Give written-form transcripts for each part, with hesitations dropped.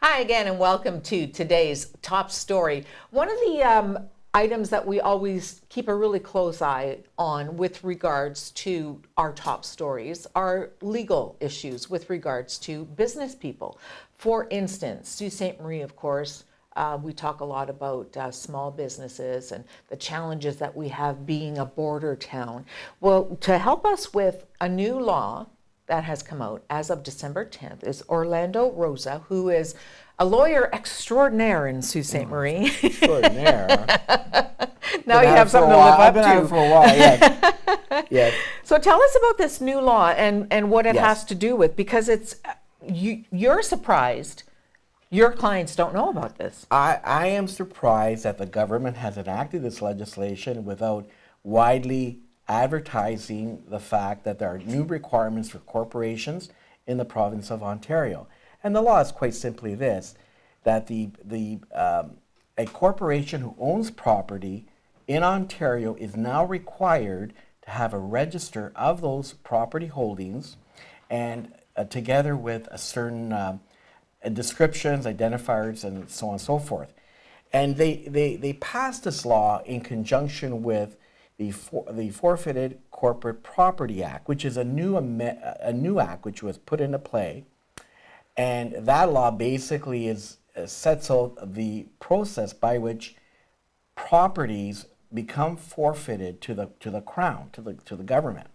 Hi again, and welcome to today's top story. One of the items that we always keep a really close eye on with regards to our top stories are legal issues with regards to business people. For instance, Sault Ste. Marie, of course, we talk a lot about small businesses and the challenges that we have being a border town. Well, to help us with a new law that has come out as of December 10th is Rosa, who is a lawyer extraordinaire in Sault Ste. Marie. Extraordinaire. Now you have something to live up I've been at it to. for a while, yes. Yes. So tell us about this new law and what it Yes. has to do with, because it's you're surprised your clients don't know about this. I am surprised that the government has enacted this legislation without widely advertising the fact that there are new requirements for corporations in the province of Ontario. And the law is quite simply this, that a corporation who owns property in Ontario is now required to have a register of those property holdings, and together with a certain descriptions, identifiers, and so on and so forth. And they passed this law in conjunction with the Forfeited Corporate Property Act, which is a new act which was put into play. And that law basically sets out the process by which properties become forfeited to the crown, to the government.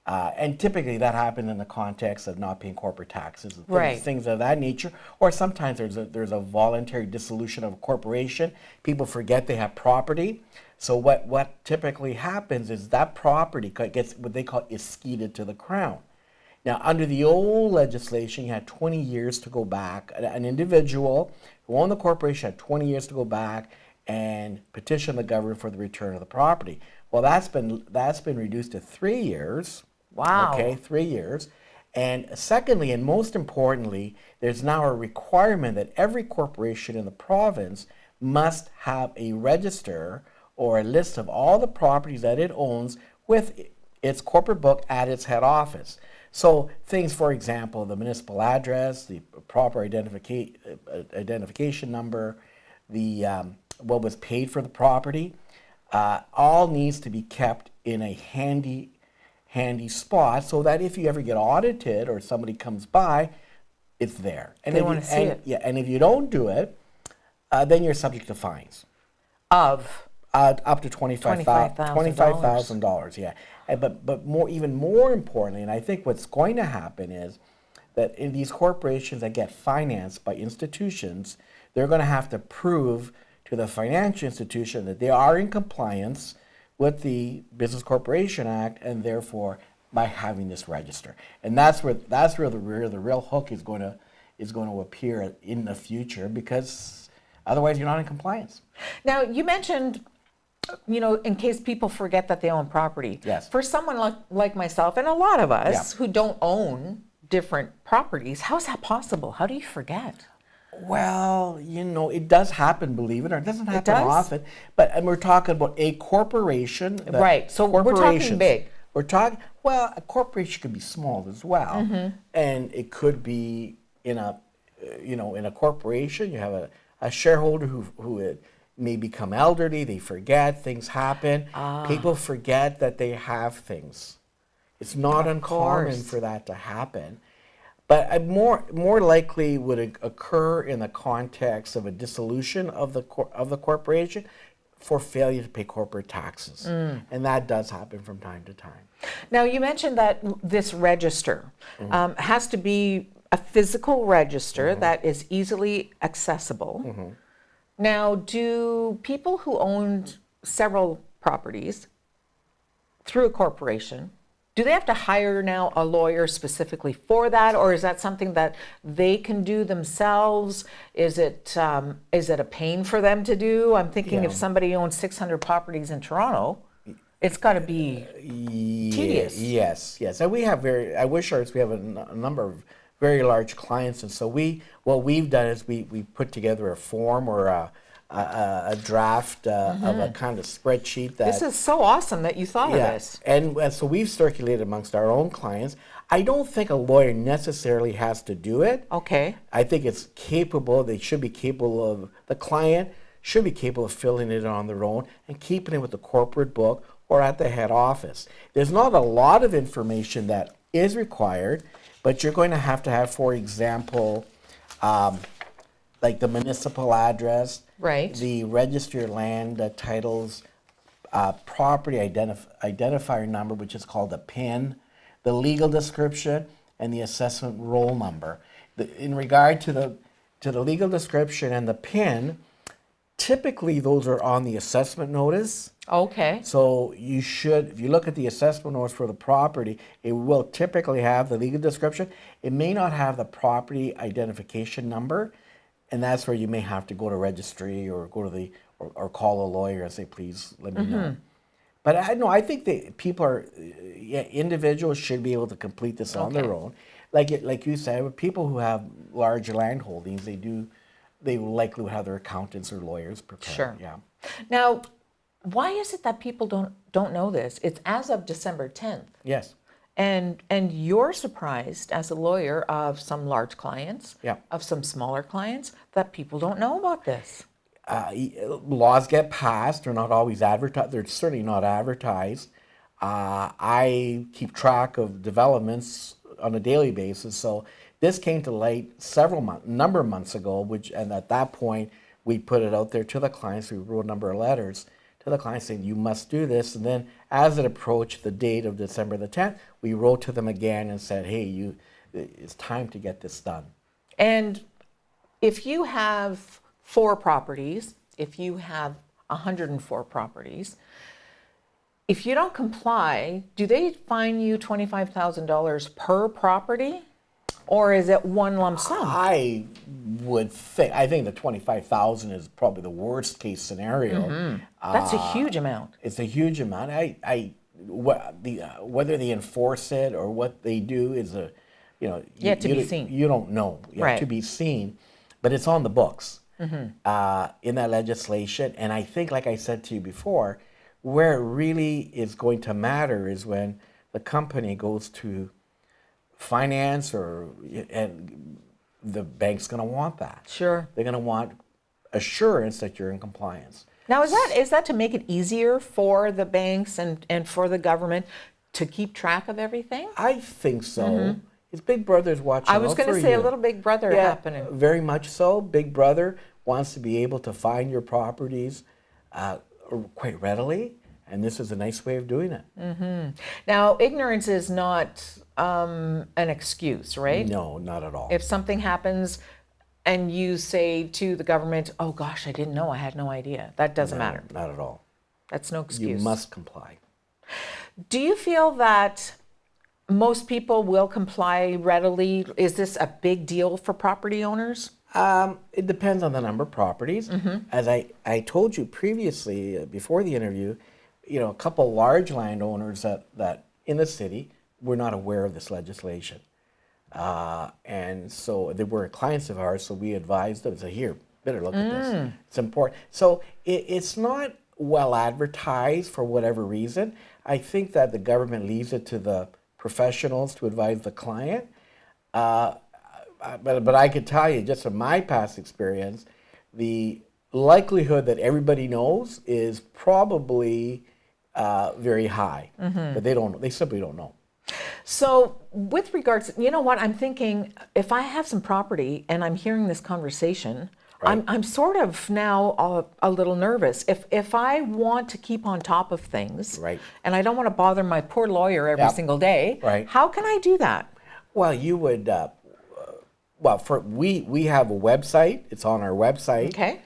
And typically that happens in the context of not paying corporate taxes and Right. things of that nature. Or sometimes there's a voluntary dissolution of a corporation. People forget they have property. So what typically happens is that property gets what they call escated to the crown. Now, under the old legislation, you had 20 years to go back. An individual who owned the corporation had 20 years to go back and petition the government for the return of the property. Well, that's been reduced to 3 years. Wow. Okay, 3 years. And secondly, and most importantly, there's now a requirement that every corporation in the province must have a register or a list of all the properties that it owns with its corporate book at its head office. So things, for example, the municipal address, the proper identification number, the what was paid for the property, all needs to be kept in a handy spot so that if you ever get audited or somebody comes by, it's there. And They want to see it. Yeah, and if you don't do it, then you're subject to fines. Of Up to $25,000, $25,000. yeah. But even more importantly, and I think what's going to happen is that in these corporations that get financed by institutions, they're going to have to prove to the financial institution that they are in compliance with the Business Corporation Act, and therefore by having this register. And that's where the real hook is going to appear in the future, because otherwise you're not in compliance. Now, you mentioned, in case people forget that they own property. Yes. For someone like myself and a lot of us Yeah. who don't own different properties, how is that possible? How do you forget? Well, it does happen, believe it or not. It doesn't happen does? often. And we're talking about a corporation. Right, so we're talking corporations- big. We're talking, a corporation could be small as well. Mm-hmm. And it could be in a corporation, you have a shareholder who may become elderly, they forget, things happen. People forget that they have things. It's not uncommon course. for that to happen. But more likely would occur in the context of a dissolution of the corporation for failure to pay corporate taxes. And that does happen from time to time. Now, you mentioned that this register has to be a physical register that is easily accessible. Now, do people who owned several properties through a corporation, do they have to hire now a lawyer specifically for that, or is that something that they can do themselves? Is it a pain for them to do? I'm thinking if somebody owns 600 properties in Toronto, it's got to be tedious. Yes. And we have I wish we have a number of very large clients, and so what we've done is we put together a form or a draft of a kind of spreadsheet that. This is so awesome that you thought of this. And so we've circulated amongst our own clients. I don't think a lawyer necessarily has to do it. Okay. I think it's capable, they should be capable of, the client should be capable of filling it on their own and keeping it with the corporate book or at the head office. There's not a lot of information that is required, but you're going to have, for example, like the municipal address, Right. the registered land titles, property identifier number, which is called a PIN, the legal description, and the assessment roll number. In regard to the legal description and the PIN, typically those are on the assessment notice. Okay. So you should, if you look at the assessment notice for the property, it will typically have the legal description. It may not have the property identification number, and that's where you may have to go to registry or go to or call a lawyer and say, please let me know. But I think that people are, individuals should be able to complete this on their own. Like you said, with people who have large land holdings, they likely would have their accountants or lawyers prepare. Sure. Yeah. Now, why is it that people don't know this? It's as of December 10th. Yes. And you're surprised as a lawyer of some large clients, Yeah. of some smaller clients, that people don't know about this. Laws get passed. They're not always advertised. They're certainly not advertised. I keep track of developments on a daily basis. So this came to light number of months ago, and at that point, we put it out there to the clients. We wrote a number of letters to the clients saying, you must do this. And then as it approached the date of December the 10th, we wrote to them again and said, hey, it's time to get this done. And if you have 4 properties, if you have 104 properties, if you don't comply, do they fine you $25,000 per property? Or is it one lump sum? I think the 25,000 is probably the worst case scenario. That's a huge amount. It's a huge amount. Whether they enforce it or what they do is to be seen. You don't know. Right. To be seen, but it's on the books in that legislation. And I think, like I said to you before, where it really is going to matter is when the company goes to finance and the bank's going to want that. Sure. They're going to want assurance that you're in compliance. Now, is that to make it easier for the banks and for the government to keep track of everything? I think so. It's Big Brother's watching out for you. I was going to say a little Big Brother happening. Very much so. Big Brother wants to be able to find your properties quite readily, and this is a nice way of doing it. Now, ignorance is not an excuse, right? No, not at all. If something happens and you say to the government, oh gosh, I didn't know, I had no idea, that doesn't matter. Not at all. That's no excuse. You must comply. Do you feel that most people will comply readily? Is this a big deal for property owners? It depends on the number of properties. As I told you previously, before the interview, a couple large landowners that in the city were not aware of this legislation. And so they were clients of ours, so we advised them, said, here, better look at this. It's important. So it's not well advertised for whatever reason. I think that the government leaves it to the professionals to advise the client. But I could tell you, just from my past experience, the likelihood that everybody knows is probably very high. But they simply don't know. So with regards, you know what, I'm thinking, if I have some property and I'm hearing this conversation, Right. I'm sort of now a little nervous. If I want to keep on top of things, Right. and I don't want to bother my poor lawyer every Yep. single day, Right. how can I do that? Well, you would, we have a website. It's on our website. Okay.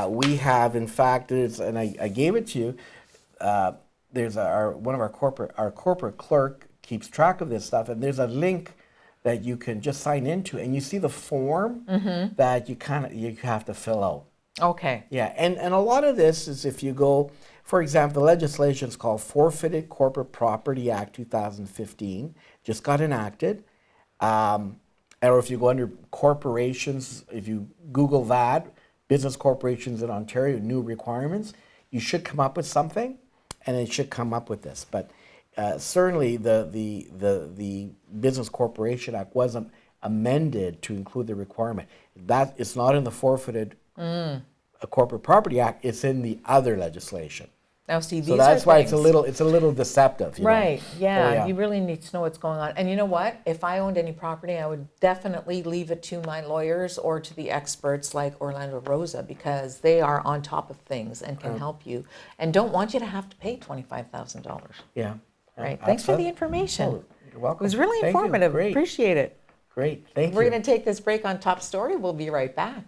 We have, in fact, and I gave it to you, there's one of our corporate clerk keeps track of this stuff, and there's a link that you can just sign into, and you see the form that you have to fill out. Okay. Yeah, and a lot of this is if you go, for example, the legislation is called Forfeited Corporate Property Act 2015, just got enacted. Or if you go under corporations, if you Google that, business corporations in Ontario, new requirements, you should come up with something, and it should come up with this. But certainly the Business Corporation Act wasn't amended to include the requirement. That it's not in the forfeited Corporate Property Act, it's in the other legislation. Now, see, these So that's are why things. it's a little deceptive. You know? Right, yeah, Oh, yeah. you really need to know what's going on. And you know what? If I owned any property, I would definitely leave it to my lawyers or to the experts like Orlando Rosa, because they are on top of things and can help you and don't want you to have to pay $25,000. Yeah. Right, thanks for the Absolutely. information. Oh, you're welcome. It was really Thank you. informative, Great. appreciate it. Great, thank We're you. gonna take this break on Top Story, we'll be right back.